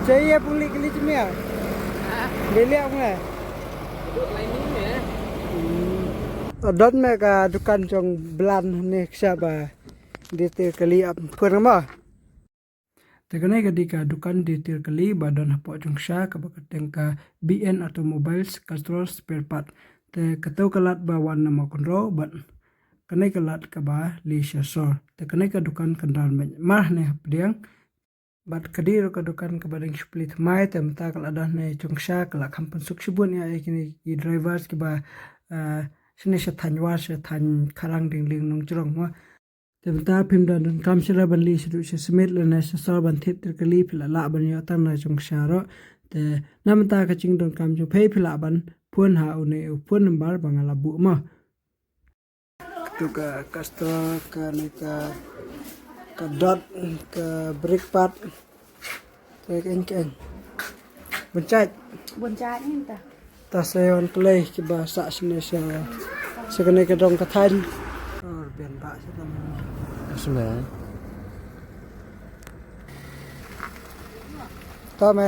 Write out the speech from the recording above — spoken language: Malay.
Saya puli kali cemia. Beli apa nggak? Dot mereka dukan jong belan nih siapa? Di kali apa kurang mah? Tekanai ketika dukan di kali badan apa jong sya kabakateng ka BN Automobiles Control Spare Part. Te ketau kelat bawan nama konro ban kanai kelat kaba li syasor. Te kanai ke dukan kendal mah nih pediang. Bat kadir ke dukan kepada split mai tem ta kala dah ne chongsha kala kampan suk shibun ya kini i drivers ke ba sini se thanwa se than kharang ding ling nong churong ma tem ta phim dan kam sira ban li su se smith le ne se sor ban thit ke li phila la ban yo tam na chongsha ro te nam ta ka ching don kam ju phei phila ban phun ha une phun number bangala bu ma tu ka kasto ka ne ka dot ke break part ke keng bencaj Buncai ni ta. ta seon play ke bahasa sini se kene ke dong kathan bian ba se tam Sebenarnya. ta me